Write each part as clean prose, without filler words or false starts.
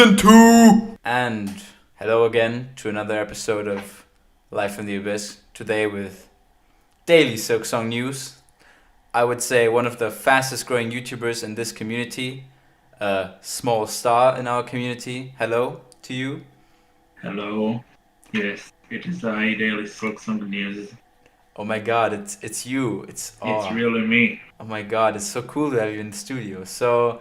Season 2! And hello again to another episode of Life in the Abyss. Today with daily Silksong news. I would say one of the fastest growing YouTubers in this community. A small star in our community. Hello to you. Hello. Yes, it is I, Daily Silksong News. Oh my god, it's you. It's really me. Oh my god, it's so cool to have you in the studio. So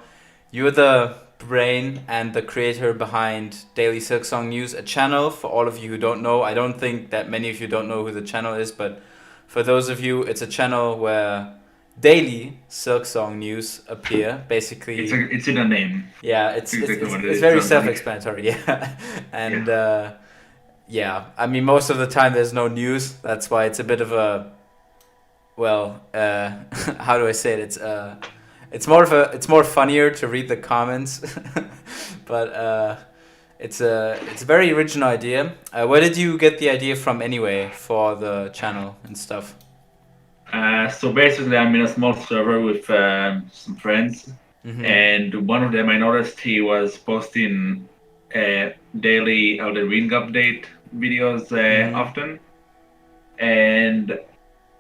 you're the brain and the creator behind Daily Silksong News, a channel for all of you who don't know. I don't think that many of you don't know who the channel is, but for those of you, it's a channel where daily Silksong news appear. Basically, It's in the name. yeah, it's very self-explanatory. Yeah, and yeah, I mean most of the time there's no news. That's why it's a bit of a how do I say it? It's more funnier to read the comments, but it's a very original idea. Where did you get the idea from anyway for the channel and stuff? So basically, I'm in a small server with some friends, and one of them I noticed he was posting daily Elden Ring update videos often, and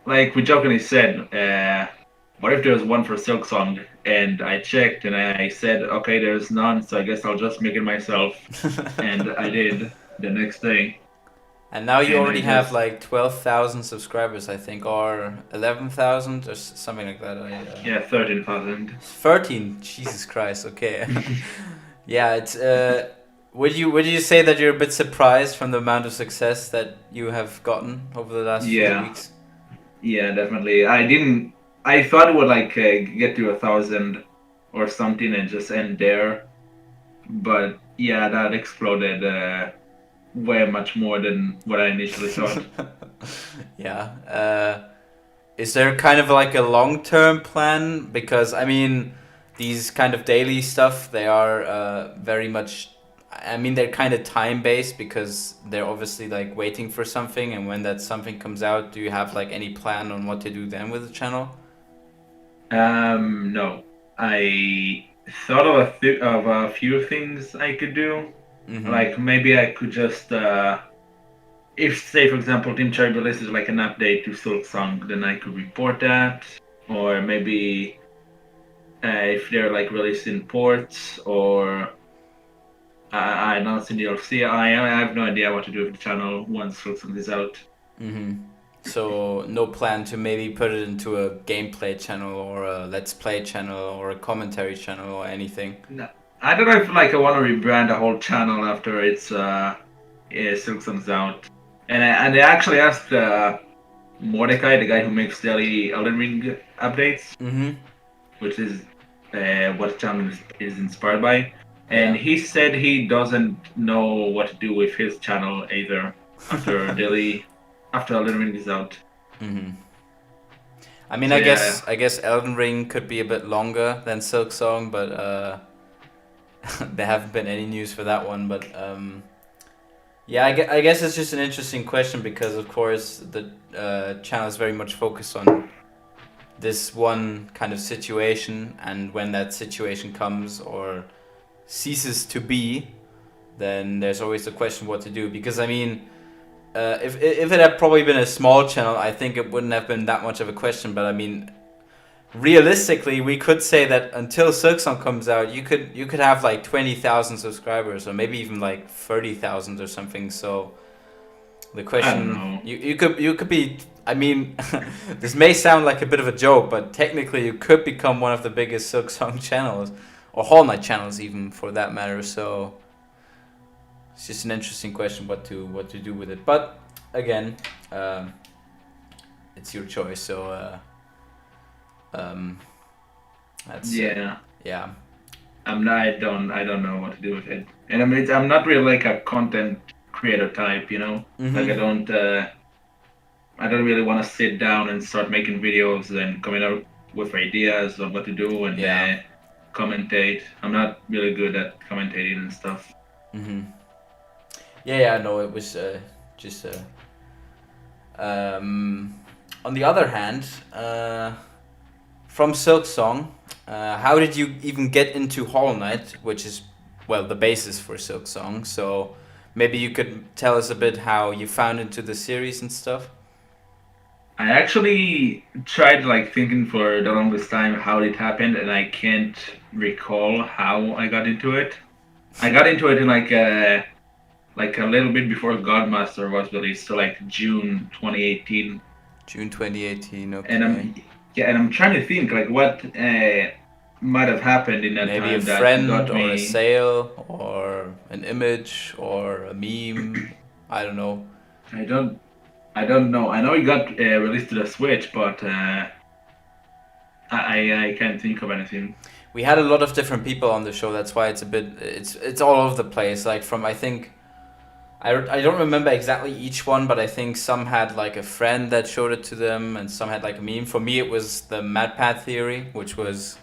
like we jokingly said, what if there's one for Silksong? And I checked and I said, okay, there's none, so I guess I'll just make it myself. And I did the next day. And now you And already I have just- like 12,000 subscribers, I think, or 11,000 or something like that. Yeah, 13,000. 13. Jesus Christ. Okay. Yeah, it's. Would you say that you're a bit surprised from the amount of success that you have gotten over the last few Yeah, weeks? yeah, definitely. I thought it would like get to 1,000 or something and just end there. But yeah, that exploded way much more than what I initially thought. Yeah. Is there kind of like a long-term plan? Because I mean, these kind of daily stuff, they are very much. I mean, they're kind of time-based because they're obviously like waiting for something, and when that something comes out, do you have like any plan on what to do then with the channel? No. I thought of of a few things I could do. Like maybe I could just, if say for example Team Cherry releases like an update to Silksong, then I could report that. Or maybe if they're like releasing ports or I announcing the LftA, I have no idea what to do with the channel once Silksong is out. So no plan to maybe put it into a gameplay channel or a let's play channel or a commentary channel or anything. No. I don't know if like I want to rebrand the whole channel after it's Silksong's out. And I actually asked Mordecai, the guy who makes daily Elden Ring updates, which is what the channel is inspired by. And he said he doesn't know what to do with his channel either after Elden Ring is out. I mean, So, I guess Elden Ring could be a bit longer than Silksong, but there haven't been any news for that one. But yeah, I guess it's just an interesting question because, of course, the channel is very much focused on this one kind of situation, and when that situation comes or ceases to be, then there's always the question what to do. Because I mean, if it had probably been a small channel, I think it wouldn't have been that much of a question. But I mean, realistically, we could say that until Silksong comes out, you could have like 20,000 subscribers, or maybe even like 30,000 or something. So the question, you could be. I mean, this may sound like a bit of a joke, but technically, you could become one of the biggest Silksong channels, or Whole Night channels, even for that matter. So it's just an interesting question what to do with it. But again, it's your choice. So that's yeah. I don't know what to do with it. And I mean, I'm not really like a content creator type, you know. Like I don't really want to sit down and start making videos and coming out with ideas of what to do and commentate. I'm not really good at commentating and stuff. Yeah, no, it was just on the other hand, from Silksong, how did you even get into Hollow Knight, which is well, the basis for Silksong. So maybe you could tell us a bit how you found into the series and stuff. I actually tried like thinking for the longest time how it happened, and I can't recall how I got into it. I got into it in like a little bit before Godmaster was released, so like June 2018. June 2018. And Okay. I'm trying to think like what might have happened in that Maybe a time that friend got or a me. sale or an image or a meme. I don't know. I don't I don't know. I know it got released to the Switch, but I can't think of anything. We had a lot of different people on the show. That's why it's a bit it's all over the place. Like from I think I don't remember exactly each one, but I think some had like a friend that showed it to them, and some had like a meme. For me, it was the MadPad theory, which was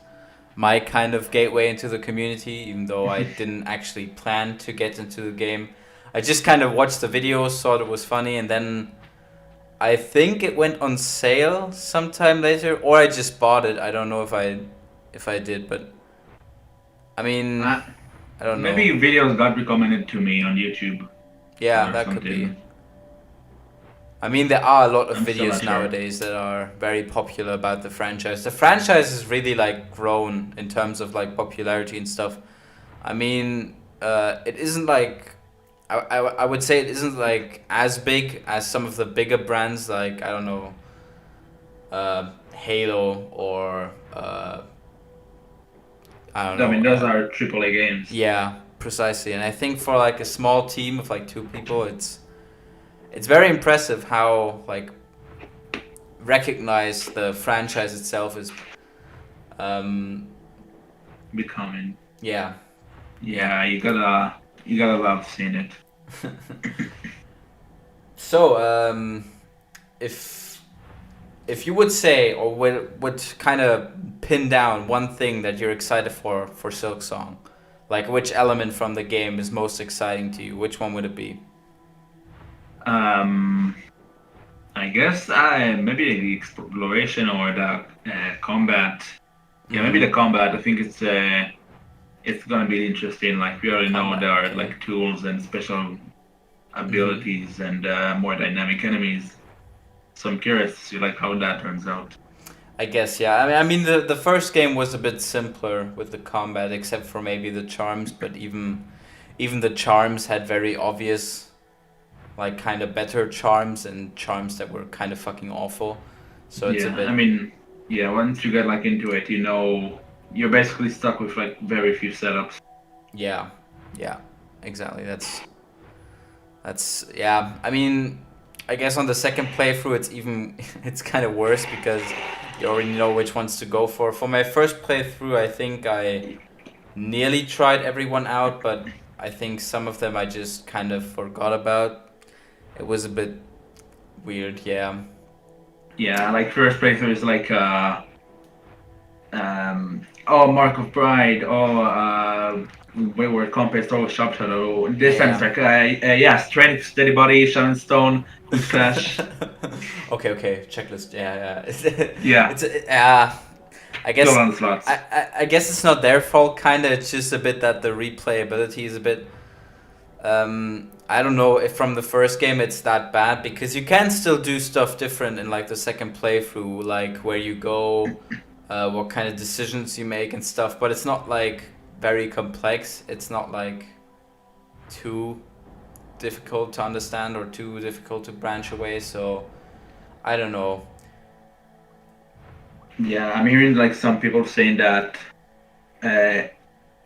my kind of gateway into the community, even though I didn't actually plan to get into the game. I just kind of watched the videos, thought it was funny, and then I think it went on sale sometime later, or I just bought it. I don't know if I did, but I mean, Uh, I don't Maybe know. videos got recommended to me on YouTube Yeah, or that could be. something. I mean, there are a lot of I'm still videos not sure. nowadays that are very popular about the franchise. The franchise has really like grown in terms of like popularity and stuff. I mean, it isn't like I would say it isn't like as big as some of the bigger brands like I don't know, Halo or I don't I know. mean, those are AAA games. Yeah, precisely. And I think for like a small team of like two people, it's very impressive how like recognized the franchise itself is. Um, Becoming. yeah, yeah. Yeah, you gotta love seeing it. So, if you would say or would kind of pin down one thing that you're excited for Silksong, like which element from the game is most exciting to you? Which one would it be? Um, I guess maybe the exploration or the combat. Yeah, maybe the Mm-hmm. combat. I think it's gonna be interesting. Like we already know Combat. there are Okay. like tools and special Mm-hmm. abilities and more dynamic enemies. So I'm curious to see like how that turns out. I guess yeah. I mean the first game was a bit simpler with the combat, except for maybe the charms. But even the charms had very obvious, like kind of better charms and charms that were kind of fucking awful. So it's a Yeah, I bit mean, yeah. Once you get like into it, you know, you're basically stuck with like very few setups. yeah, yeah, exactly. That's yeah. I mean, I guess on the second playthrough, it's even it's kind of worse because you already know which ones to go for. For my first playthrough, I think I nearly tried everyone out, but I think some of them I just kind of forgot about. It was a bit weird, yeah. Yeah, like first playthrough is like oh, Mark of Pride, oh, Wayward Compass, oh, Sharp Shadow. This time it's Yeah. like, yeah, Strength, Steady Body, Sharon Stone, Who's Clash. Okay. Checklist. Yeah. Yeah, It's I it's all guess on the slots. I guess it's not their fault. Kinda. It's just a bit that the replayability is a bit. I don't know if from the first game it's that bad because you can still do stuff different in like the second playthrough, like where you go, what kind of decisions you make and stuff. But it's not like very complex. It's not like too difficult to understand or too difficult to branch away. So I don't know. Yeah, I'm hearing like some people saying that uh,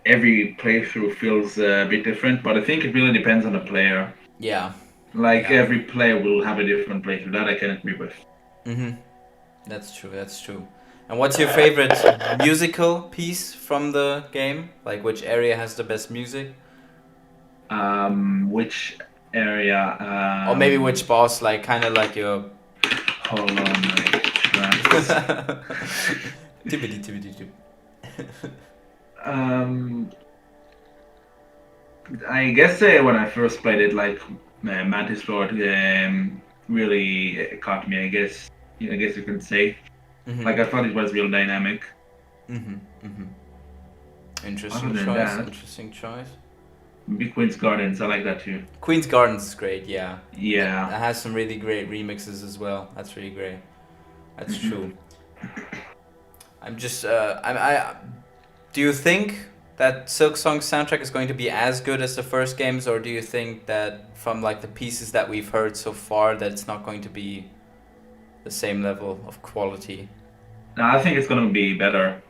every playthrough feels a bit different, but I think it really depends on the player. Yeah, Like yeah. every player will have a different playthrough. That I can agree with. That's true. That's true. And what's your favorite musical piece from the game? Like which area has the best music? Which area? Or maybe which boss? Like kind of like your. Hold on, my tracks. Tibbity tibbity tib. Um, I guess when I first played it, like Mantis Lord really caught me. I guess you can say. Like Mhm. I thought it was real dynamic. Mhm. Mhm. Other Interesting than choice. that, Interesting choice. Big Queen's Gardens, I like that too. Queen's Gardens is great. Yeah, it Yeah. has some really great remixes as well. That's really great. That's true. I'm just I do you think that Silksong's soundtrack is going to be as good as the first games, or do you think that from like the pieces that we've heard so far that it's not going to be the same level of quality? No, I think it's gonna be better.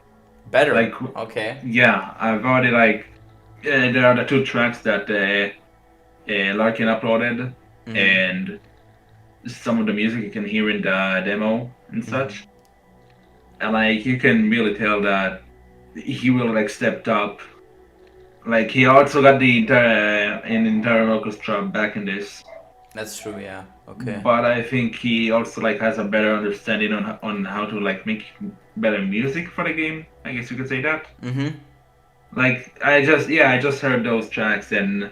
Better. Like, Okay. yeah, I've already like there are the two tracks that Larkin uploaded, Mhm. and some of the music you can hear in the demo and Mhm. such. And like you can really tell that he will like stepped up. Like he also got the entire an entire orchestra back in this, That's true. Yeah. Okay. but I think he also like has a better understanding on how to like make better music for the game. I guess you could say that. Mhm. Like I just heard those tracks and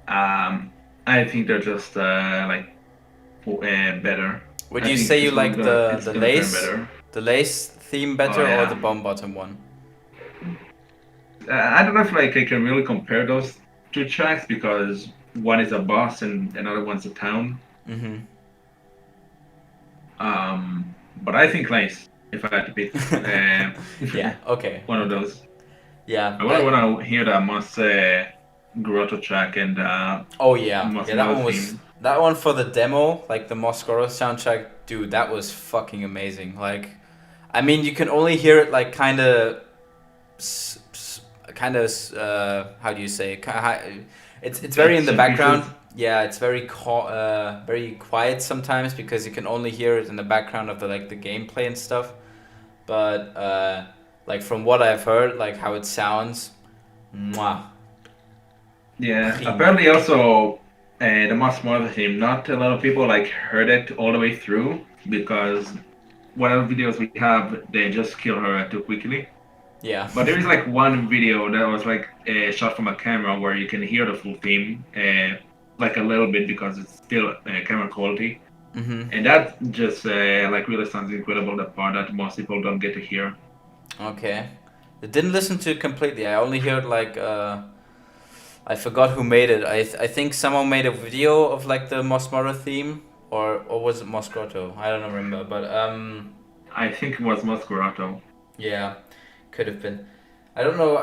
I think they're just better. Would I you think say you like it's gonna turn better. the lace theme Oh better or the yeah. bomb bottom one? I don't know if like I can really compare those two tracks because one is a boss and another one's a town. Mhm. But I think Lace, if I had to pick Yeah. Okay. one of Okay. those. Yeah. I really want to hear the Moss Grotto track and Oh yeah. Moss Yeah. That Mellow one was theme. that one for the demo, like the Moscow soundtrack. Dude, that was fucking amazing. Like, I mean, you can only hear it like how do you say it? It's very in Bits the and background. pieces. Yeah, it's very quiet sometimes because you can only hear it in the background of the like the gameplay and stuff. But like from what I've heard, like how it sounds, mwah, Yeah, prima. apparently also the Moss Mellow theme. Not a lot of people like heard it all the way through because whatever videos we have, they just kill her too quickly. Yeah. But there is like one video that was like shot from a camera where you can hear the full theme, like a little bit because it's still camera quality, Mhm. and that just like really sounds incredible. The part that most people don't get to hear. Okay. I didn't listen to it completely. I only heard like I forgot who made it. I think someone made a video of like the Mosmora theme, or was it Moscoto? I don't remember, but I think it was Moscorato. yeah, could have been. I don't know.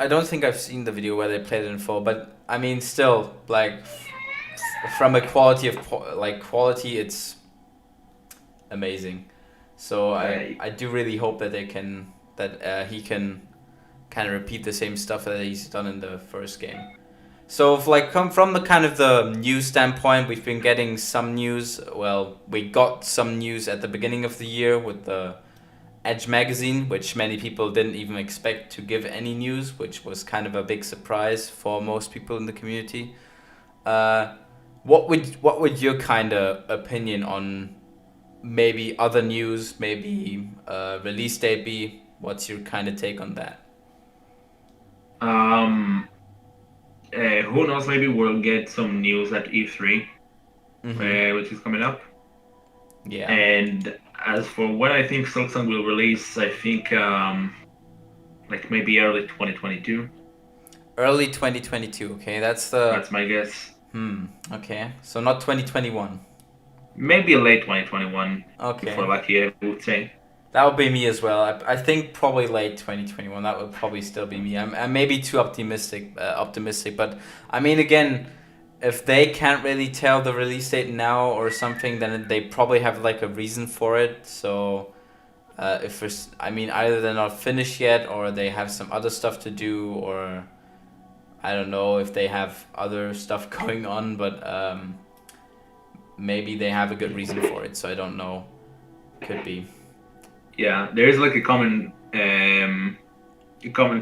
I don't think I've seen the video where they played it in full, but I mean, still like from a quality of quality, it's amazing. So Uh, I do really hope that he can kind of repeat the same stuff that he's done in the first game. So, if, like, come from the kind of the news standpoint, we've been getting some news. Well, we got some news at the beginning of the year with the Edge magazine, which many people didn't even expect to give any news, which was kind of a big surprise for most people in the community. Uh, what would your kind of opinion on maybe other news, maybe release date be? What's your kind of take on that? um, who knows? Maybe we'll get some news at E3, Mm-hmm. which is coming up. Yeah. And as for when I think Silksong will release, I think like maybe early 2022. Early 2022. Okay, that's the That's my guess. Okay, so not 2021. Maybe late 2021, if we're Okay, lucky, I would say. that would be me as well. I think probably late 2021. That would probably still be me. I'm maybe too optimistic, but I mean, again, if they can't really tell the release date now or something, then they probably have like a reason for it. So if it's, I mean, either they're not finished yet, or they have some other stuff to do, or I don't know if they have other stuff going on, but maybe they have a good reason for it. So I don't know. Could be. Yeah, there is like a common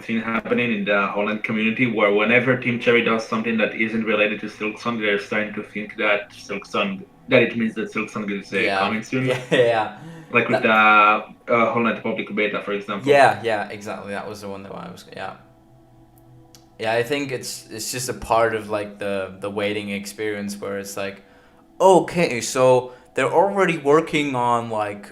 thing happening in the Holland community where whenever Team Cherry does something that isn't related to Silksong, they're starting to think that that it means that Silksong is Yeah, coming soon. yeah, yeah. Like with the That, Holland Public Beta, for example. yeah, exactly. That was the one that I was. Yeah, yeah. I think it's just a part of like the waiting experience where it's like, okay, so they're already working on like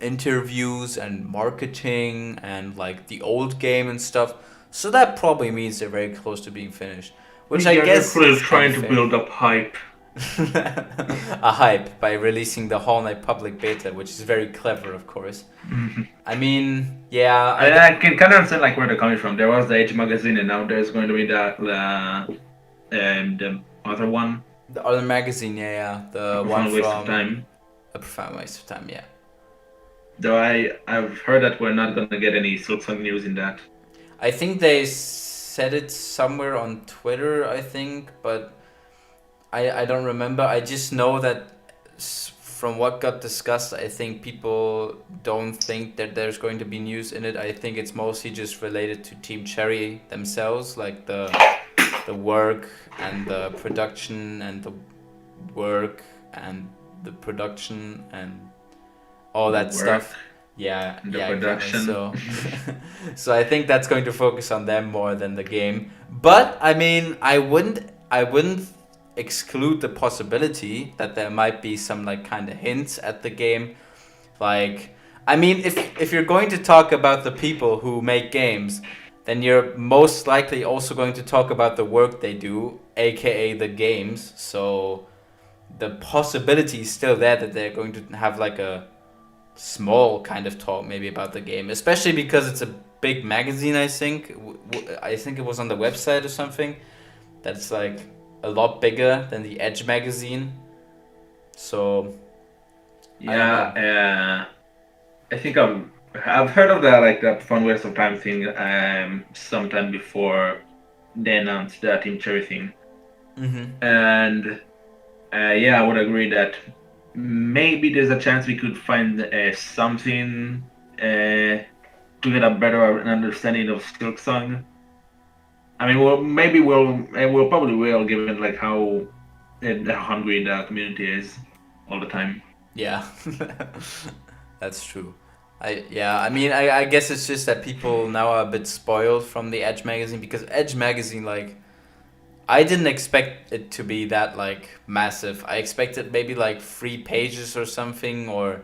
interviews and marketing and like the old game and stuff. So that probably means they're very close to being finished. which I Yeah, they're guess probably is kind trying of to fair. build up hype. A hype by releasing the Hollow Knight public beta, which is very clever, of course. I mean, yeah, I can kind of understand like where they're coming from. There was the Edge magazine, and now there's going to be the other one, the other magazine, yeah, A the one Profound Waste of from Time. A Profound Waste of Time, yeah. Though I've heard that we're not gonna get any Silksong news in that. I think they said it somewhere on Twitter, I think, but I don't remember. I just know that from what got discussed, I think people don't think that there's going to be news in it. I think it's mostly just related to Team Cherry themselves, like the work and the production and the work and the production and all The that work, stuff. Yeah, the yeah, exactly. production. So, so I think that's going to focus on them more than the game. But I mean, I wouldn't exclude the possibility that there might be some like kind of hints at the game. Like, I mean, if you're going to talk about the people who make games, then you're most likely also going to talk about the work they do, aka the games. So the possibility is still there that they're going to have like a small kind of talk maybe about the game, especially because it's a big magazine. I think I think it was on the website or something that's like a lot bigger than the Edge magazine. So I don't know. Yeah, I think I've heard of that like that Fun Waste of Time thing sometime before they announced that Team Cherry thing, and yeah, I would agree that maybe there's a chance we could find something to get a better understanding of Silksong. I mean, well, maybe we'll probably will, given like how hungry the community is all the time. Yeah, that's true. I mean I guess it's just that people now are a bit spoiled from the Edge magazine because Edge magazine like I didn't expect it to be that like massive. I expected maybe like 3 pages or something, or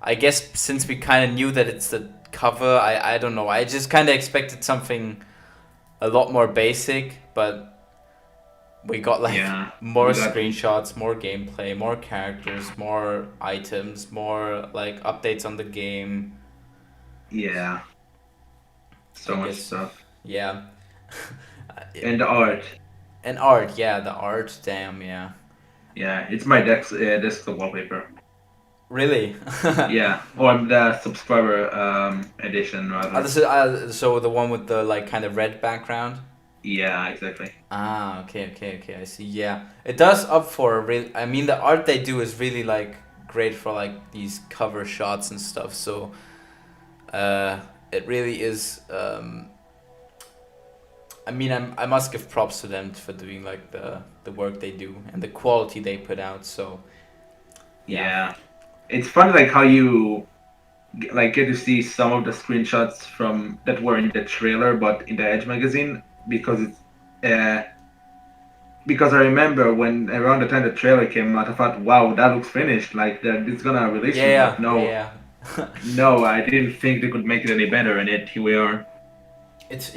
I guess since we kind of knew that it's the cover, I don't know. I just kind of expected something a lot more basic, but we got like Yeah, more we got screenshots, more gameplay, more characters, more items, more like updates on the game. yeah, I so much guess, stuff yeah. and the art. And art, yeah, the art, damn, yeah. Yeah, it's my desktop wallpaper. Really? Yeah, or the subscriber edition Oh, rather. this is, so the one with the like kind of red background. Yeah, exactly. Ah, okay. I see. Yeah, it does up for a real. I mean, the art they do is really like great for like these cover shots and stuff. So, it really is. I mean, I must give props to them for doing like the work they do and the quality they put out. So, yeah. Yeah, it's fun like how you like get to see some of the screenshots from that were in the trailer, but in the Edge magazine uh, because I remember when around the time the trailer came out, I thought, wow, that looks finished. Like it's gonna release soon, but no, Yeah. no, I didn't think they could make it any better, and yet here we are. It's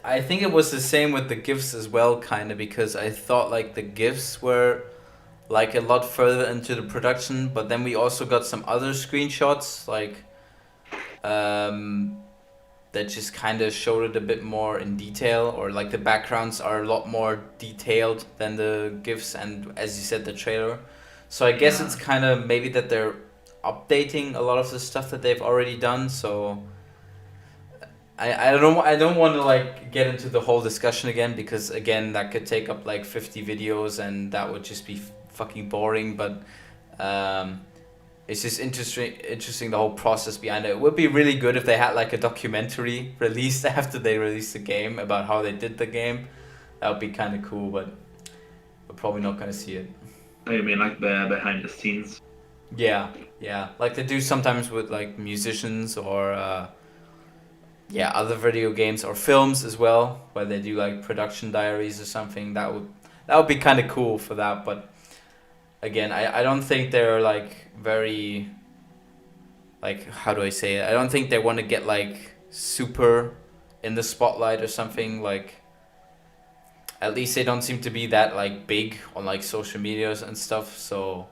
I think it was the same with the gifs as well, kind of, because I thought like the gifs were like a lot further into the production, but then we also got some other screenshots like um that just kind of showed it a bit more in detail, or like the backgrounds are a lot more detailed than the gifs and, as you said, the trailer. So I guess Yeah, it's kind of maybe that they're updating a lot of the stuff that they've already done. So I don't want to like get into the whole discussion again, because again that could take up like 50 videos and that would just be fucking boring. But um, it's just interesting the whole process behind it. It would be really good if they had like a documentary released after they released the game about how they did the game. That would be kind of cool, but we're probably not gonna see it. I mean like the behind the scenes. Yeah, like they do sometimes with like musicians or yeah, other video games or films as well, where they do like production diaries or something. That would be kind of cool for that. But again, I don't think they're like very, like, how do I say it? I don't think they want to get like super in the spotlight or something. Like, At least they don't seem to be that like big on like social medias and stuff. So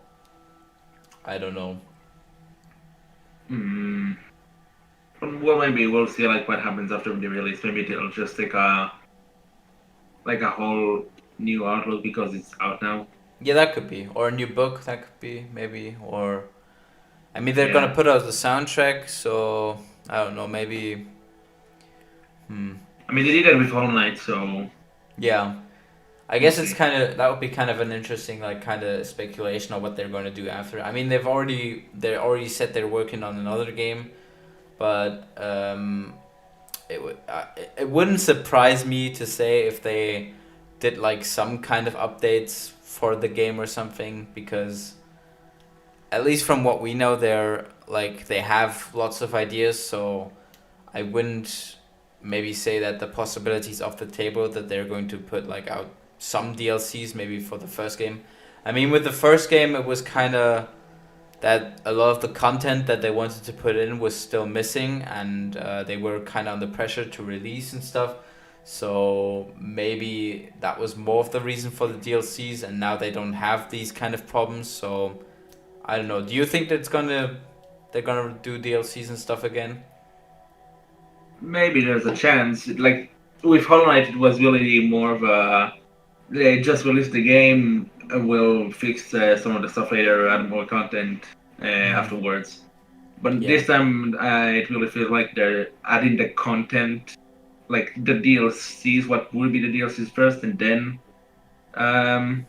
I don't know. Mm. Well, maybe we'll see like what happens after the release. Maybe they'll just take a whole new outlook because it's out now. Yeah, that could be, or a new book. That could be maybe, or I mean they're gonna Yeah. put out the soundtrack. So I don't know. Maybe. Hmm. I mean, they did that with Hollow Knight, so Yeah. I we'll guess it's see. kind of that would be kind of an interesting like kind of speculation of what they're going to do after. I mean they already said they're working on another game, but it wouldn't surprise me to say if they did like some kind of updates for the game or something, because at least from what we know they're like they have lots of ideas, so I wouldn't maybe say that the possibilities off the table that they're going to put like out some DLCs maybe for the first game. I mean, with the first game, it was kind of that a lot of the content that they wanted to put in was still missing, and they were kind of under pressure to release and stuff. So maybe that was more of the reason for the DLCs, and now they don't have these kind of problems. So I don't know. Do you think they're gonna do DLCs and stuff again? Maybe there's a chance. Like with Hollow Knight, it was really more of a they just released the game. We'll fix some of the stuff later, add more content Mm-hmm. afterwards. But Yeah. this time, it really feels like they're adding the content, like the DLCs. What will be the DLCs first, and then um,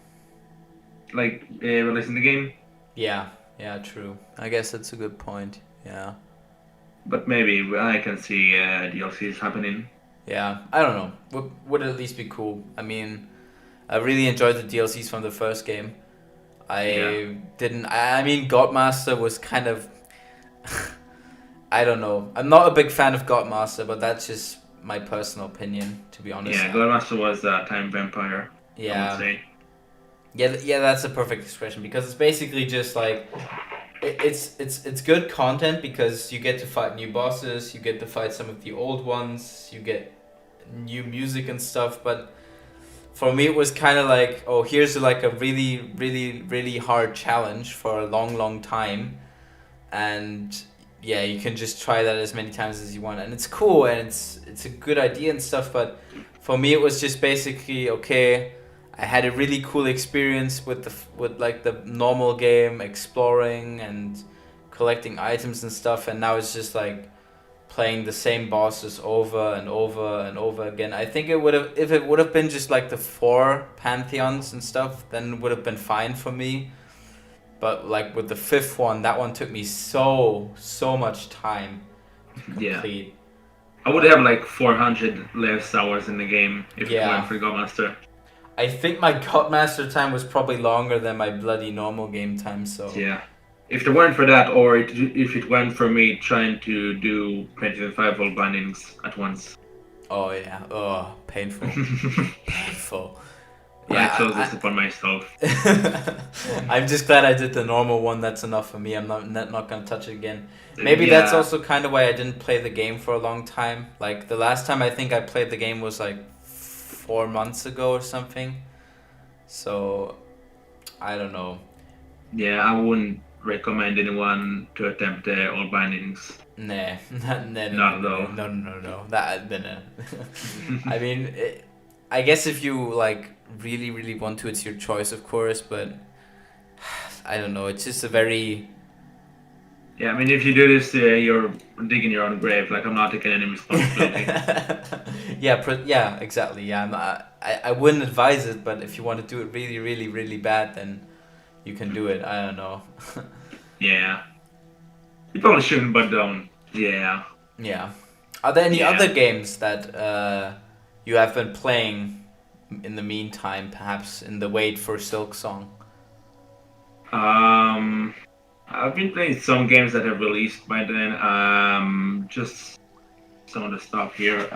releasing the game. Yeah, yeah, true. I guess that's a good point. Yeah. But maybe I can see DLCs happening. Yeah, I don't know. Would at least be cool. I mean, I really enjoyed the DLCs from the first game. Yeah, I didn't. I mean, Godmaster was kind of. I don't know. I'm not a big fan of Godmaster, but that's just my personal opinion, to be honest. yeah. Godmaster was a time vampire, I would Yeah, say. yeah. That's a perfect expression, because it's basically just like it's good content because you get to fight new bosses, you get to fight some of the old ones, you get new music and stuff. But for me, it was kind of like, oh, here's like a really, really, really hard challenge for a long, long time, and yeah, you can just try that as many times as you want, and it's cool and it's a good idea and stuff. But for me, it was just basically okay. I had a really cool experience with with like the normal game, exploring and collecting items and stuff, and now it's just like playing the same bosses over and over and over again. I think it would have, if it would have been just like the four pantheons and stuff, then it would have been fine for me. But like with the fifth one, that one took me so much time to Yeah, complete. I would have like 400 less hours in the game if it weren't Yeah, for Godmaster. I think my Godmaster time was probably longer than my bloody normal game time. So Yeah. If it weren't for that, or if it weren't for me trying to do 25 volt bindings at once, oh yeah, oh painful, painful. I chose Yeah, this upon myself. I'm just glad I did the normal one. That's enough for me. I'm not gonna touch it again. Maybe that's Yeah, also kind of why I didn't play the game for a long time. Like the last time I think I played the game was like 4 months ago or something. So I don't know. yeah, I wouldn't recommend anyone to attempt all bindings. Nah, Not at all. no. That no. I mean, I guess if you like really really want to, it's your choice, of course. But I don't know. It's just a very Yeah, I mean, if you do this, you're digging your own grave. Like, I'm not taking any responsibility. yeah, yeah, exactly. Yeah, I wouldn't advise it, but if you want to do it really, really, really bad, then you can do it. I don't know. Yeah. You probably shouldn't, but don't. Yeah. Yeah. Are there any Yeah. other games that you have been playing in the meantime, perhaps in the wait for Silksong? Um, I've been playing some games that have released by then. Just some of the stuff here.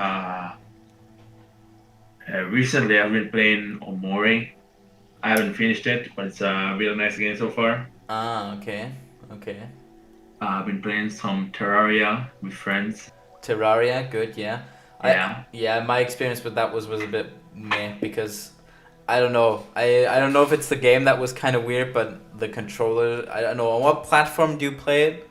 Recently, I've been playing Omori. I haven't finished it, but it's a really nice game so far. Ah, okay, okay. I've been playing some Terraria with friends. Terraria, good, yeah. Yeah. Yeah, my experience with that was a bit meh, because I don't know. I don't know if it's the game that was kind of weird, but the controller. I don't know. On what platform do you play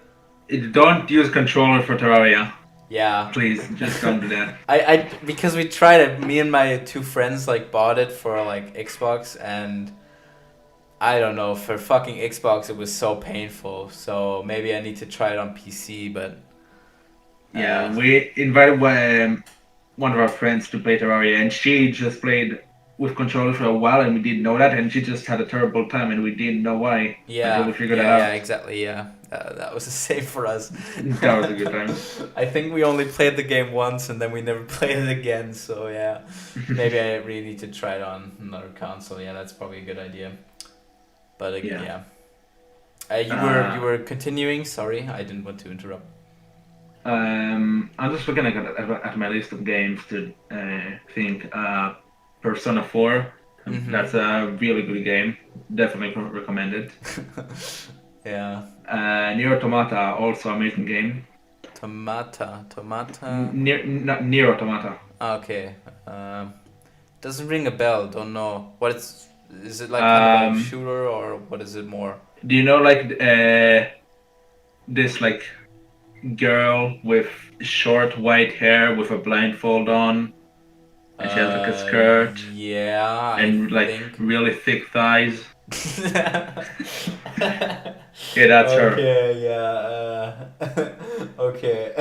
it? Don't use controller for Terraria. Yeah. Please, just don't do that. I because we tried it. Me and my two friends like bought it for like Xbox, and I don't know, for fucking Xbox it was so painful. So maybe I need to try it on PC, but Yeah, we invited one of our friends to play Terraria, and she just played with controller for a while, and we didn't know that, and she just had a terrible time, and we didn't know why until we figured that out. exactly, yeah. That was the same for us. That was a good time. I think we only played the game once and then we never played it again. So yeah, maybe I really need to try it on another console. Yeah, that's probably a good idea. But again, yeah. You were continuing. Sorry, I didn't want to interrupt. I'm just looking at my list of games to think. Persona 4. Mhm. That's a really good game. Definitely recommend it. Yeah. Nier Automata, also amazing game. Tomata. Nier Automata. Okay. Doesn't ring a bell. Don't know. What it's is it like kind of a shooter or what is it more? Do you know like this like girl with short white hair with a blindfold on, and she has like a skirt. Yeah. And I like think. really thick thighs. Yeah, that's her. Okay. Yeah. Okay.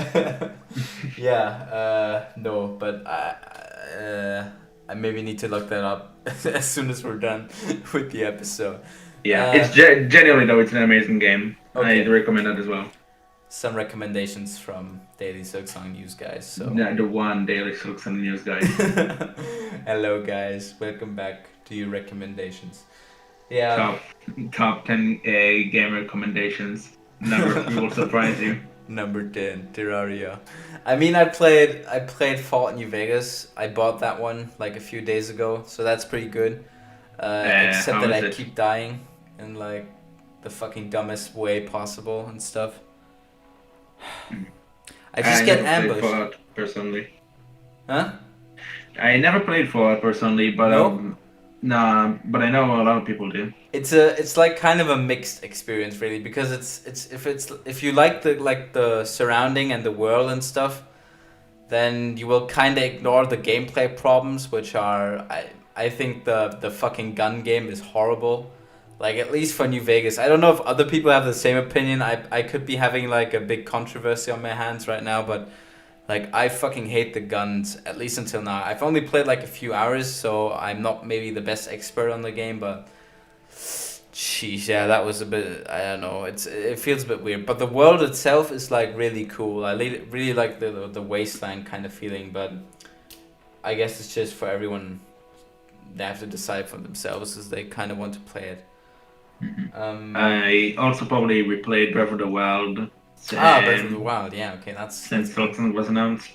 Yeah. No, but I maybe need to look that up as soon as we're done with the episode. Yeah, it's genuinely though, it's an amazing game. Okay. I'd recommend it as well. Some recommendations from Daily Silksong News guys. So The one Daily Silksong News guy. hello guys, welcome back to your recommendations. Yeah. Top 10 game recommendations. Number 3 will surprise you. Number 10, Terraria. I mean, I played Fallout New Vegas. I bought that one like a few days ago, so that's pretty good. Except that I keep dying in like the fucking dumbest way possible and stuff. I just get ambushed. Fallout personally. Huh? I never played Fallout personally, but but I know a lot of people do. It's like kind of a mixed experience really, because if you like the surrounding and the world and stuff, then you will kind of ignore the gameplay problems, which are I think the fucking gun game is horrible. Like, at least for New Vegas. I don't know if other people have the same opinion. I could be having like a big controversy on my hands right now, but like, I fucking hate the guns, at least until now. I've only played like a few hours, so I'm not maybe the best expert on the game, but jeez, yeah, that was a bit, I don't know, it feels a bit weird. But the world itself is like really cool. I really like the wasteland kind of feeling, but I guess it's just for everyone. They have to decide for themselves as they kind of want to play it. I also probably replayed Breath of the Wild. Breath of the Wild, yeah, okay, since Silksong was announced.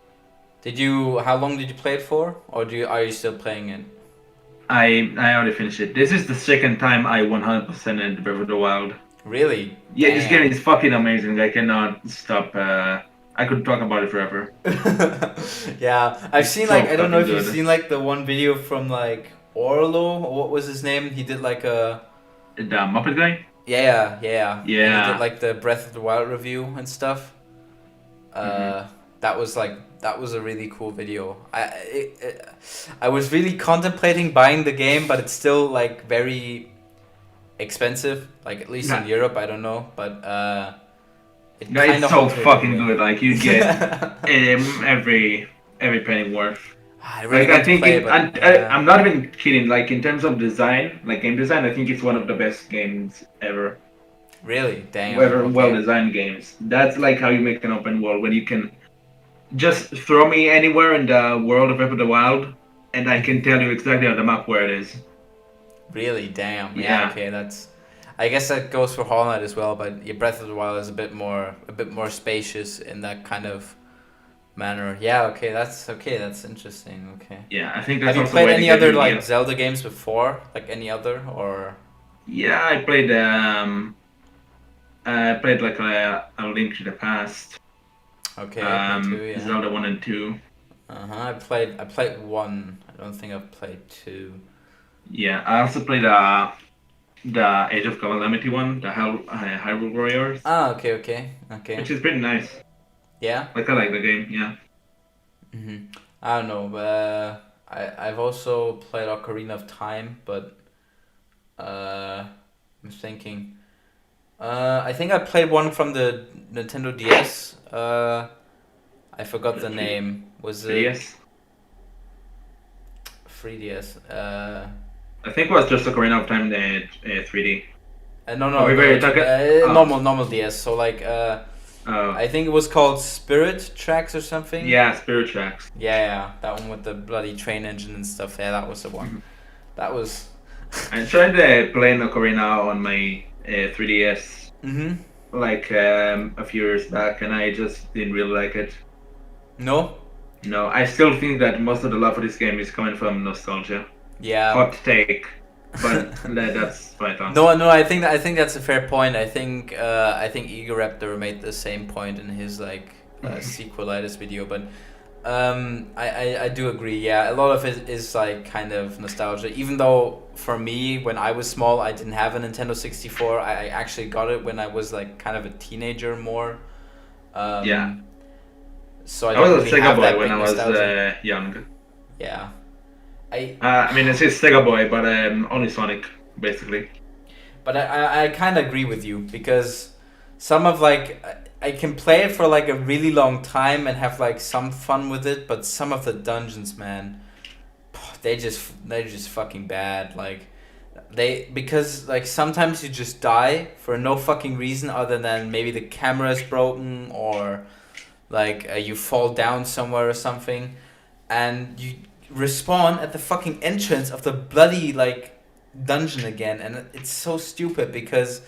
How long did you play it for? Or are you still playing it? I already finished it. This is the second time I 100%ed Breath of the Wild. Really? Yeah, Damn. This game is fucking amazing. I cannot stop. I could talk about it forever. Yeah, I've seen like, I don't know if you've seen like the one video from like Orlo, or what was his name? He did like the Muppet guy? Yeah. Yeah. And he did like the Breath of the Wild review and stuff. That was a really cool video. I was really contemplating buying the game, but it's still like very expensive. Like, at least in Europe, I don't know, but it's so fucking good. Like, you get every penny worth. I really want to play it, I'm not even kidding. Like, in terms of design, like game design, I think it's one of the best games ever. Really? Damn. Well-designed games. That's like how you make an open world, when you can just throw me anywhere in the world of Breath of the Wild, and I can tell you exactly on the map where it is. Really? Damn. Yeah. Okay, I guess that goes for Hollow Knight as well, but your Breath of the Wild is a bit more spacious in that kind of manner. Yeah. Okay. That's interesting. Okay. Yeah, I think that's. Have you played any other like Zelda games before? Like any other or? Yeah, I played. I played like a Link to the Past. Okay. Me too, yeah. Zelda 1 and 2. I played 1 I don't think I've played 2. Yeah, I also played the Age of Calamity one, the Hyrule Warriors, Ah, okay, okay, okay. which is pretty nice. Yeah. Like I like the game. Yeah. I don't know. I've also played Ocarina of Time, but I'm thinking. I think I played one from the Nintendo DS. I forgot the name. Was it 3DS. 3DS? I think it was just Ocarina of Time, the 3D. No, Oh, no, we no. were talking. Normal DS. So like, Oh, I think it was called Spirit Tracks or something. yeah, Spirit Tracks. Yeah, that one with the bloody train engine and stuff. Yeah, that was the one. Mhm. That was. I tried playing Ocarina on my 3DS Mhm. like a few years back, and I just didn't really like it. No. No, I still think that most of the love for this game is coming from nostalgia. Yeah. Hot take, but that's my thoughts. No, no. I think that's a fair point. I think Eager Raptor made the same point in his like sequelitis video, but I do agree. Yeah, a lot of it is like kind of nostalgia. Even though for me, when I was small, I didn't have a Nintendo 64. I actually got it when I was like kind of a teenager more. Yeah, So I I don't was a really Sega have boy that when big I was nostalgia. young. Yeah. I I mean, it's a Sega boy, but only Sonic, basically. But I kind of agree with you because some of like I can play it for like a really long time and have like some fun with it, but some of the dungeons, man, they're just fucking bad. Like because like sometimes you just die for no fucking reason other than maybe the camera is broken or like you fall down somewhere or something, and you respawn at the fucking entrance of the bloody like dungeon again, and it's so stupid because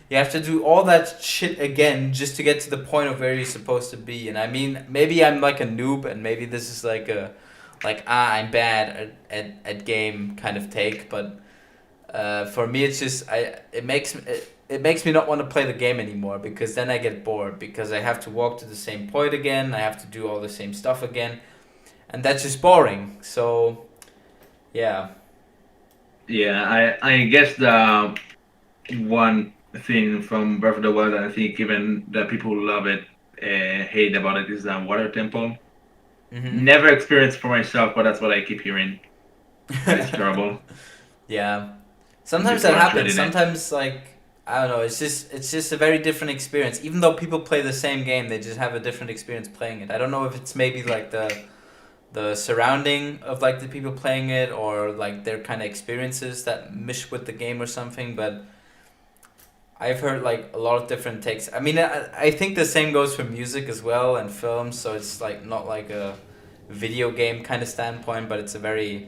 you have to do all that shit again just to get to the point of where you're supposed to be. And I mean, maybe I'm like a noob, and maybe this is like a I'm bad at game kind of take, but for me it's just it makes me not want to play the game anymore because then I get bored because I have to walk to the same point again, I have to do all the same stuff again, and that's just boring. So yeah. Yeah, I guess the one thing from Breath of the Wild, I think even the people who love it hate about it is the water temple. Mm-hmm. Never experienced for myself, but that's what I keep hearing. That it's terrible, Yeah. and Sometimes people that are happens. dreading it. Sometimes like I don't know, it's just a very different experience. Even though people play the same game, they just have a different experience playing it. I don't know if it's maybe like the surrounding of like the people playing it or like their kind of experiences that mish with the game or something, but I've heard like a lot of different takes. I mean, I think the same goes for music as well and films, so it's like not like a video game kind of standpoint, but it's very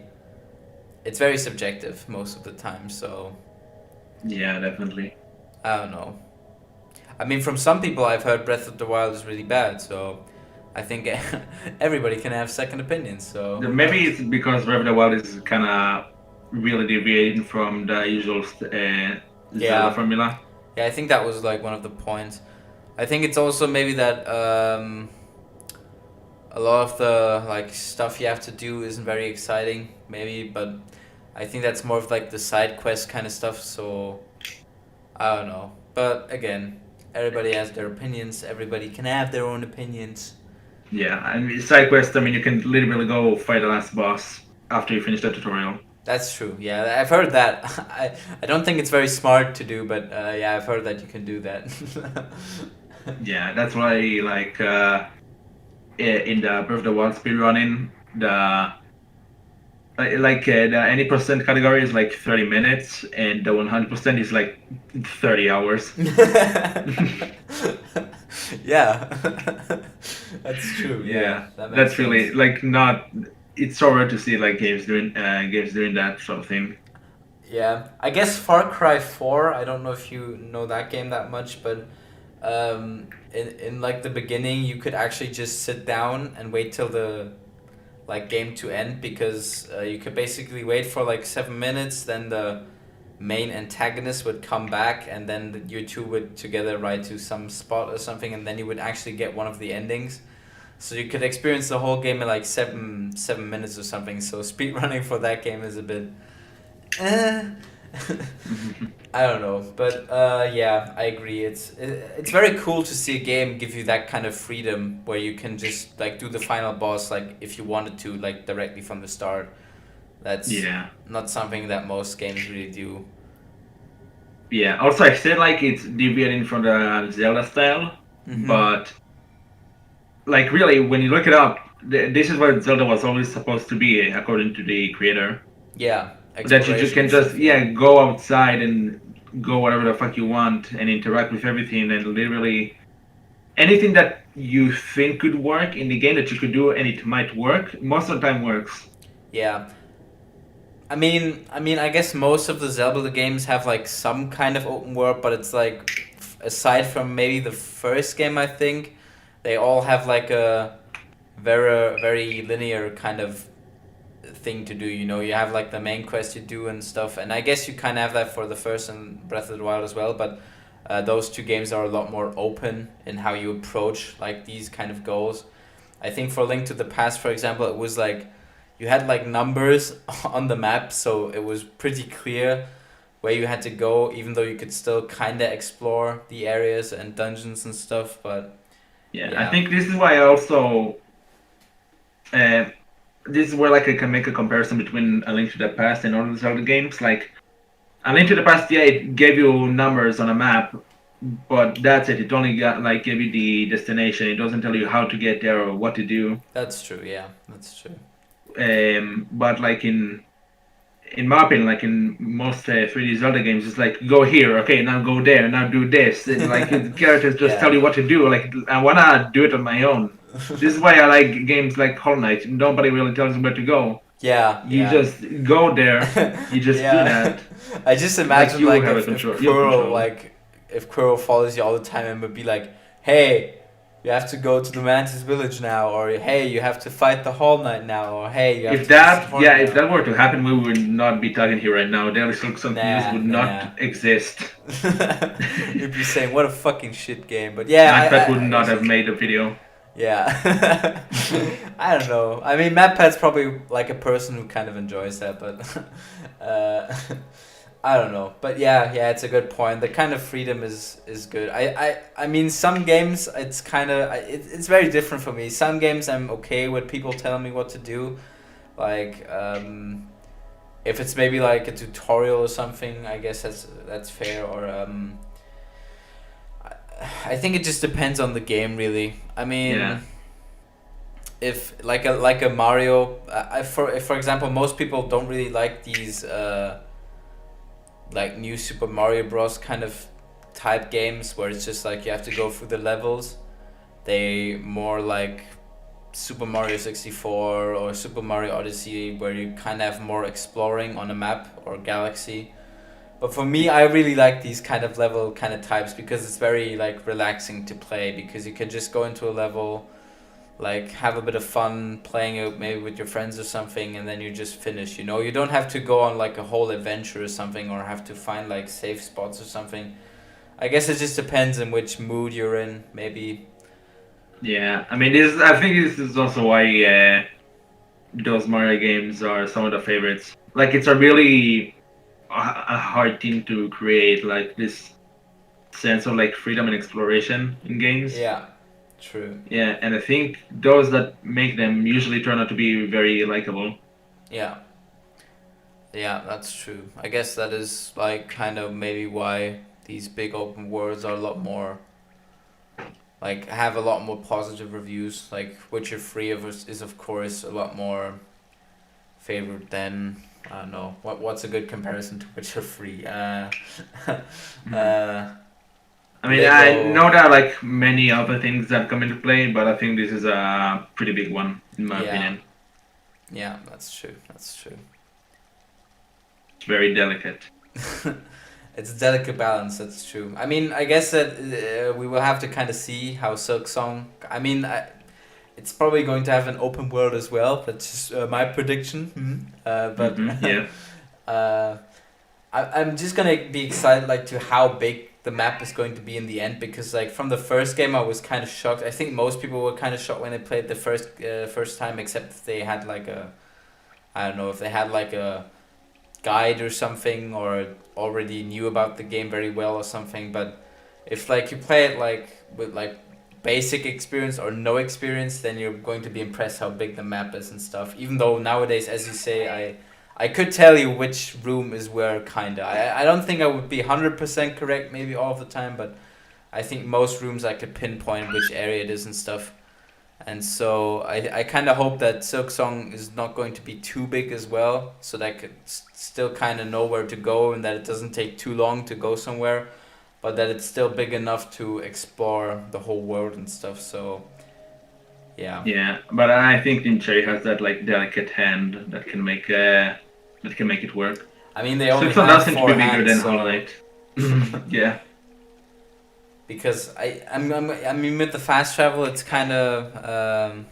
subjective most of the time, so Yeah, definitely. I don't know. I mean, from some people I've heard Breath of the Wild is really bad, so I think everybody can have second opinions, so who Maybe knows? it's because Breath of the Wild is kind of really deviating from the usual Zelda Yeah. formula. Yeah, I think that was like one of the points. I think it's also maybe that a lot of the like stuff you have to do isn't very exciting, maybe, but I think that's more of like the side quest kind of stuff, so I don't know. But again, everybody has their opinions. Everybody can have their own opinions. Yeah, and side quest, I mean, you can literally go fight the last boss after you finish the tutorial. That's true. Yeah, I've heard that. I don't think it's very smart to do, but yeah, I've heard that you can do that. Yeah, that's why, like, in the Breath of the Wild speedrunning, the any percent category is like 30 minutes, and the 100% is like 30 hours. Yeah, that's true. Yeah, Yeah, that makes that's really sense. like not. It's so rare to see like games doing that sort of thing. Yeah, I guess Far Cry 4. I don't know if you know that game that much, but in like the beginning, you could actually just sit down and wait till the like game to end because you could basically wait for like 7 minutes, then the main antagonist would come back, and then you two would together ride to some spot or something, and then you would actually get one of the endings. So you could experience the whole game in like 7 minutes or something. So speedrunning for that game is a bit. Eh. I don't know, but yeah, I agree. It's very cool to see a game give you that kind of freedom where you can just like do the final boss like if you wanted to like directly from the start. That's Yeah. not something that most games really do. Yeah. Also, I said like it's deviating from the Zelda style, but like really, when you look it up, this is what Zelda was always supposed to be, according to the creator. Yeah, That you just exploration can and just stuff. Yeah. go outside and go whatever the fuck you want and interact with everything and literally anything that you think could work in the game that you could do and it might work most of the time works. Yeah. I guess most of the Zelda games have like some kind of open world, but it's like, aside from maybe the first game, I think they all have like a very linear kind of thing to do. You know, you have like the main quest you do and stuff, and I guess you kind of have that for the first and Breath of the Wild as well. But those two games are a lot more open in how you approach like these kind of goals. I think for Link to the Past, for example, it was like you had like numbers on the map, so it was pretty clear where you had to go, even though you could still kind of explore the areas and dungeons and stuff. But Yeah, I yeah, think this is why I also uh, this is where like I can make a comparison between A Link to the Past and other Zelda games. Like A Link to the Past, yeah, it gave you numbers on a map, but that's it. It only got like gave you the destination. It doesn't tell you how to get there or what to do. that's true. Yeah, that's true. But like in my opinion, like in most 3D Zelda games, it's like go here, okay, now go there, now do this, and like the characters just tell Yeah. you what to do. Like I wanna do it on my own. This is why I like games like Hollow Knight. Nobody really tells you where to go. Yeah, You yeah. just go there. You just do Yeah. that. I just Like imagine you like have a if control. You have Quirrell control. like if Quirrell follows you all the time and would be like, hey, you have to go to the Mantis village now, or hey, you have to fight the Hall Knight now, or hey, you have If to visit that, yeah, Horn if now. that were to happen, we would not be talking here right now. Daily Silksong news Nah, would nah, not nah. exist. You'd be saying what a fucking shit game, but yeah, MadPat would I not guess you have can. made a video. Yeah. I don't know. I mean, MadPat's probably like a person who kind of enjoys that, but uh, I don't know. But yeah, it's a good point. The kind of freedom is good. I mean, some games it's kind of it's very different for me. Some games I'm okay with people telling me what to do, like if it's maybe like a tutorial or something. I guess that's fair. Or I think it just depends on the game, really. I mean, Yeah. if like a Mario, for example, most people don't really like these like new Super Mario Bros. Kind of type games where it's just like you have to go through the levels. They more like Super Mario 64 or Super Mario Odyssey, where you kind of have more exploring on a map or galaxy. But for me, I really like these kind of level kind of types because it's very like relaxing to play, because you can just go into a level, like have a bit of fun playing it maybe with your friends or something, and then you just finish. You know, you don't have to go on like a whole adventure or something, or have to find like safe spots or something. I guess it just depends on which mood you're in, maybe. Yeah, I mean, this. I think this is also why those Mario games are some of the favorites. Like, it's a really a hard thing to create, like this sense of like freedom and exploration in games. Yeah, true. Yeah, and I think those that make them usually turn out to be very likable. Yeah. Yeah, that's true. I guess that is like kind of maybe why these big open worlds are a lot more like have a lot more positive reviews. Like Witcher 3 is of course a lot more favored than, I don't know, what's a good comparison to Witcher 3? I mean, I Lego. know there are like many other things that come into play, but I think this is a pretty big one in my Yeah. opinion. Yeah, that's true. That's true. It's very delicate. It's a delicate balance. That's true. I mean, I guess that we will have to kind of see how Silksong. I mean, it's probably going to have an open world as well. That's just my prediction. But Yeah. I'm just gonna be excited like to how big the map is going to be in the end, because like from the first game I was kind of shocked. I think most people were kind of shocked when they played the first time, except if they had like a, I don't know, if they had like a guide or something, or already knew about the game very well or something. But if like you play it like with like basic experience or no experience, then you're going to be impressed how big the map is and stuff. Even though nowadays, as you say, I could tell you which room is where, kinda. I don't think I would be 100% correct maybe all of the time, but I think most rooms I could pinpoint which area it is and stuff. And so I kind of hope that Silksong is not going to be too big as well, so that I could still kind of know where to go, and that it doesn't take too long to go somewhere, but that it's still big enough to explore the whole world and stuff. So yeah. Yeah, but I think Team Cherry has that like delicate hand that can make it work. I mean, they only Silksong have doesn't four be bigger hands, than so Hollow Knight. Yeah. because I mean with the fast travel, it's kind of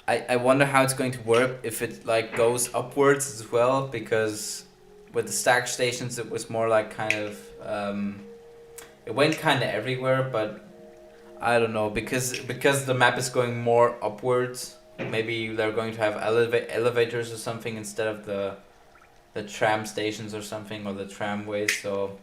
I wonder how it's going to work if it like goes upwards as well, because with the stack stations it was more like kind of it went kind of everywhere, but I don't know, because the map is going more upwards. Maybe they're going to have elevators or something instead of the tram stations or something, or the tramways. So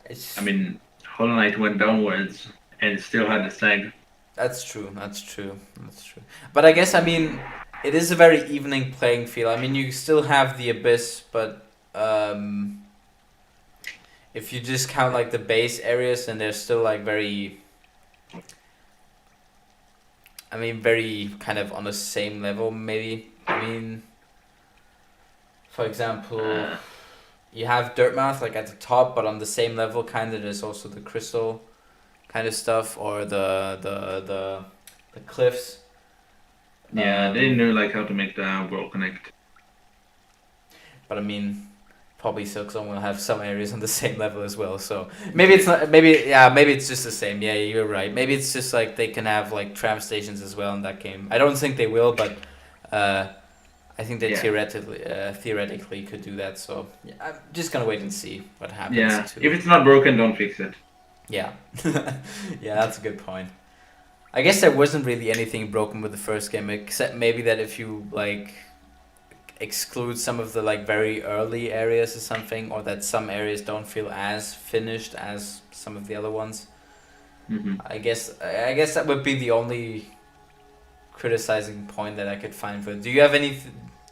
it's. I mean, Hollow Knight went downwards and still had the stag. That's true. That's true. That's true. But I guess, I mean, it is a very evening playing field. I mean, you still have the Abyss, but if you just count like the base areas, then they're still like very. I mean, very kind of on the same level, maybe. I mean, for example, you have Dirtmouth like at the top, but on the same level, kind of, there's also the crystal kind of stuff, or the cliffs. Yeah, they didn't know like how to make the world connect. But I mean, probably Silksong will have some areas on the same level as well. So maybe it's not. Maybe it's just the same. Yeah, you're right. Maybe it's just like they can have like tram stations as well in that game. I don't think they will, but I think they theoretically could do that. So yeah, I'm just gonna wait and see what happens. Yeah, if it's not broken, don't fix it. Yeah, yeah, that's a good point. I guess there wasn't really anything broken with the first game, except maybe that if you like exclude some of the like very early areas or something, or that some areas don't feel as finished as some of the other ones. Mm-hmm. I guess that would be the only criticizing point that I could find for it. Do you have any?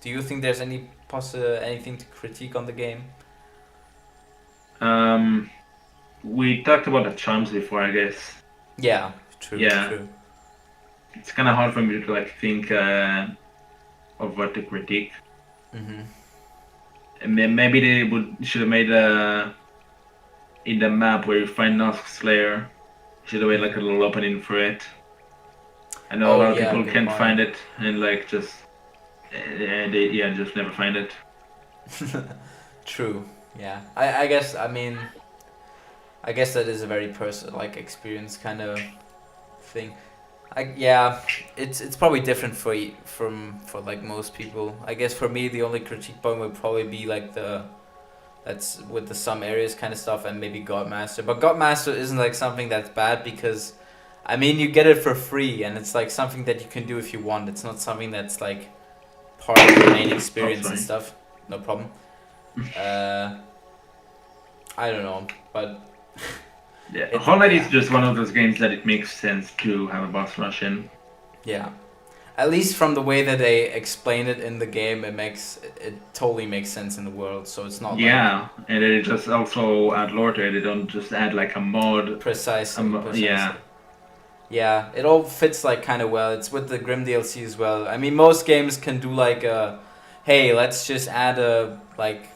Do you think there's any anything to critique on the game? We talked about the charms before, I guess. Yeah, true. Yeah. True. It's kind of hard for me to like think of what to critique. Mm-hmm. And maybe they should have made in the map where you find Nosk's lair, should have made like a little opening for it. I know a lot of people can't find it, and like just they just never find it. True. Yeah. I guess, I mean, I guess that is a very personal like experience kind of thing. It's probably different for like most people. I guess for me the only critique point would probably be like that's with the some areas kind of stuff, and maybe Godmaster. But Godmaster isn't like something that's bad, because I mean you get it for free, and it's like something that you can do if you want. It's not something that's like part of the main experience and stuff. No problem. I don't know, but yeah, Hollow Knight is just one of those games that it makes sense to have a boss rush in. Yeah, at least from the way that they explain it in the game, it totally makes sense in the world. So it's not and they just also add lore to it. They don't just add like a mod. Precisely. Yeah. Yeah, it all fits like kind of well. It's with the Grim DLC as well. I mean, most games can do like hey, let's just add a like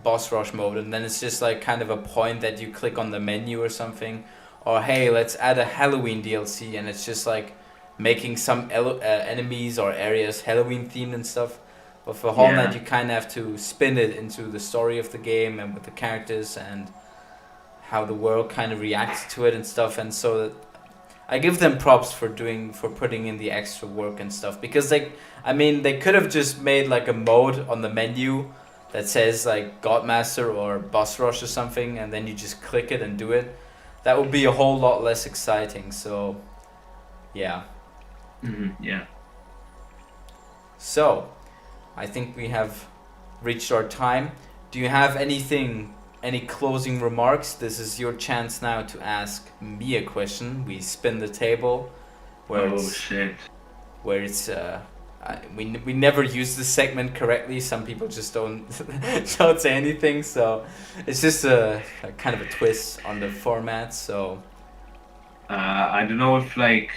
boss rush mode, and then it's just like kind of a point that you click on the menu or something, or hey, let's add a Halloween DLC, and it's just like making some enemies or areas Halloween themed and stuff. But for Hollow Knight, you kind of have to spin it into the story of the game and with the characters and how the world kind of reacts to it and stuff. And so I give them props for putting in the extra work and stuff, because they could have just made like a mode on the menu that says like Godmaster or Boss Rush or something, and then you just click it and do it. That would be a whole lot less exciting. So, yeah. Yeah. So, I think we have reached our time. Do you have any closing remarks? This is your chance now to ask me a question. We spin the table. Where it's we never use this segment correctly. Some people just don't say anything. So it's just a kind of a twist on the format. So I don't know if like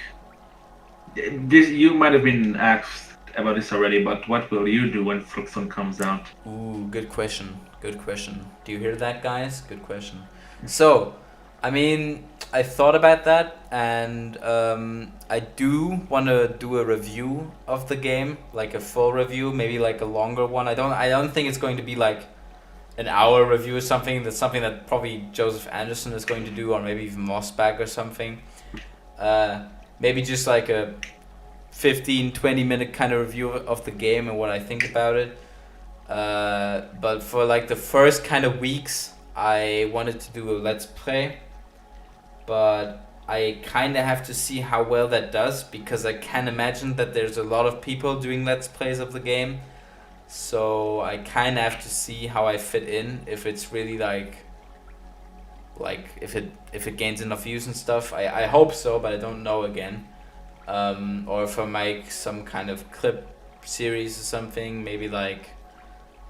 this. You might have been asked about this already, but what will you do when Silksong comes out? Ooh, good question. Good question. Do you hear that, guys? Good question. So, I mean, I thought about that, and I do want to do a review of the game, like a full review, maybe like a longer one. I don't think it's going to be like an hour review or something. That's something that probably Joseph Anderson is going to do, or maybe even Mossback or something. Maybe just like a 15-20 minute kind of review of the game and what I think about it. But for like the first kind of weeks, I wanted to do a let's play, but I kind of have to see how well that does, because I can imagine that there's a lot of people doing let's plays of the game. So I kind of have to see how I fit in, if it's really like if it gains enough views and stuff. I hope so, but I don't know again. Or if I make some kind of clip series or something, maybe like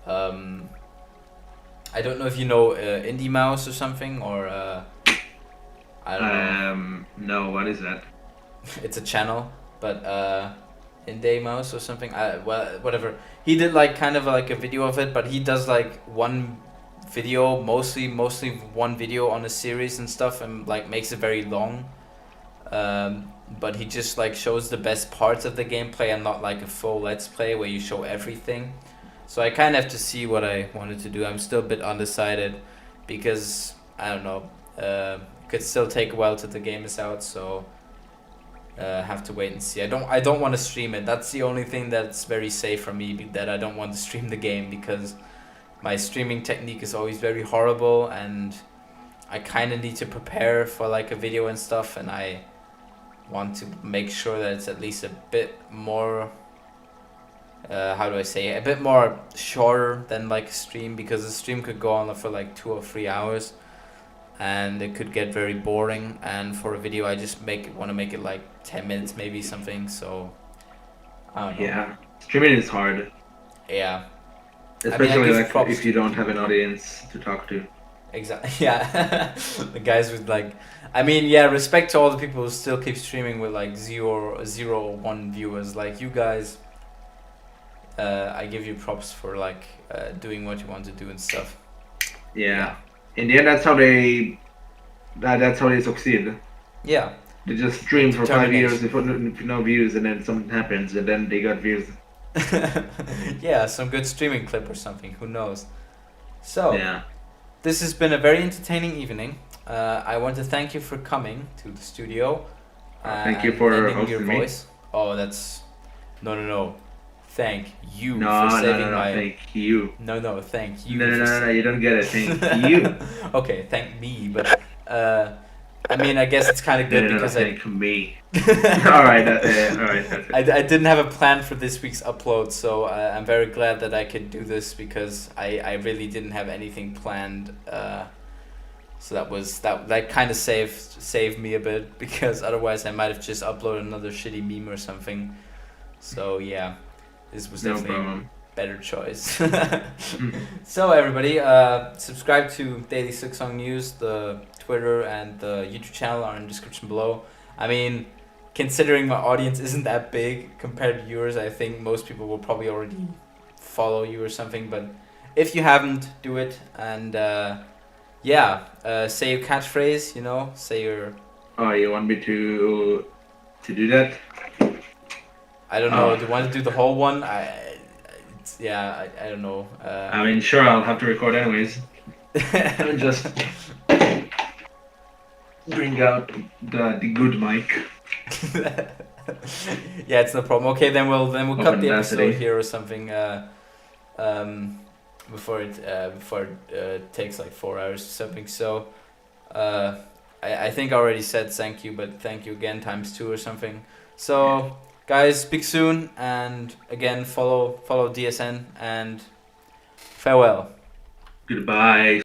I don't know if you know Indie Mouse or something, or I don't know. No, what is that? It's a channel, but Indie Mouse or something. Well, whatever. He did like kind of like a video of it, but he does like one video, mostly one video on a series and stuff, and like makes it very long. But he just like shows the best parts of the gameplay and not like a full let's play where you show everything. So I kind of have to see what I wanted to do. I'm still a bit undecided, because I don't know. It could still take a while till the game is out, so have to wait and see. I don't want to stream it. That's the only thing that's very safe for me, that I don't want to stream the game, because my streaming technique is always very horrible, and I kind of need to prepare for like a video and stuff, and I want to make sure that it's at least a bit more how do I say it? A bit more shorter than like a stream, because a stream could go on for like 2 or 3 hours and it could get very boring, and for a video I just want to make it like 10 minutes maybe, something. So I don't know. Yeah, streaming is hard. Yeah, especially like if you don't have an audience to talk to. Exactly. Yeah. The guys with like, respect to all the people who still keep streaming with like 0 or 1 viewers, like you guys. I give you props for like doing what you want to do and stuff. Yeah. In the end, that's how they succeed. Yeah. They just stream for 5 years with no views, and then something happens, and then they got views. Yeah, some good streaming clip or something. Who knows? So. Yeah. This has been a very entertaining evening. I want to thank you for coming to the studio. Thank you for hosting me. Oh, that's no. Thank you for saving my. Thank you. No, thank you. No, you don't get it. Thank you. Okay, thank me, but I guess it's kind of good because thank me. All right, that's it. I didn't have a plan for this week's upload, so I'm very glad that I could do this, because I really didn't have anything planned. So that kind of saved me a bit, because otherwise I might have just uploaded another shitty meme or something. So yeah, this was definitely a better choice. So everybody, subscribe to Daily Silksong News. The Twitter and the YouTube channel are in the description below. Considering my audience isn't that big compared to yours, I think most people will probably already follow you or something. But if you haven't, do it. And say your catchphrase. Say your. Oh, you want me to do that? I don't know. Do you want to do the whole one? I don't know. Sure, I'll have to record anyways. I'll just bring out the good mic. Yeah, it's no problem. Okay, then we'll cut the episode here or something. before it takes like 4 hours or something. So I think I already said thank you, but thank you again ×2 or something. So guys, speak soon, and again follow DSN, and farewell. Goodbye.